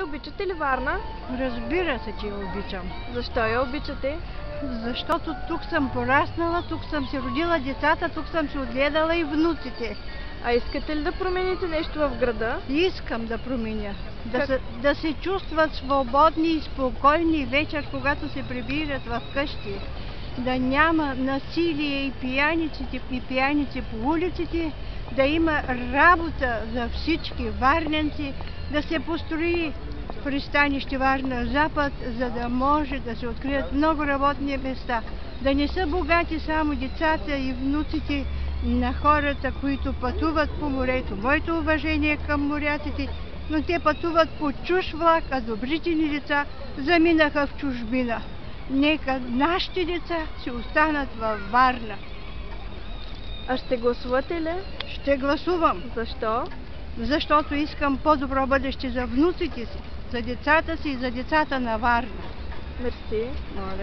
Обичате ли Варна? Разбира се, че я обичам. Защо я обичате? Защото тук съм пораснала, тук съм си родила децата, тук съм си отгледала и внуците. А искате ли да промените нещо в града? Искам да променя. Да се чувстват свободни и спокойни вечер, когато се прибират в къщи. Да няма насилие и пияници по улиците, да има работа за всички варненци, да се построи пристанище Варна Запад, за да може да се открият много работни места. Да не са богати само децата и внуците на хората, които пътуват по морето. Моето уважение към моряците, но те пътуват по чуж влак, а добрите ни деца заминаха в чужбина. Нека нашите деца си останат във Варна. А ще гласувате ли? Ще гласувам. Защо? Защото искам по-добро бъдеще за внуците си, за децата си и за децата на Варна. Мерси. Моля.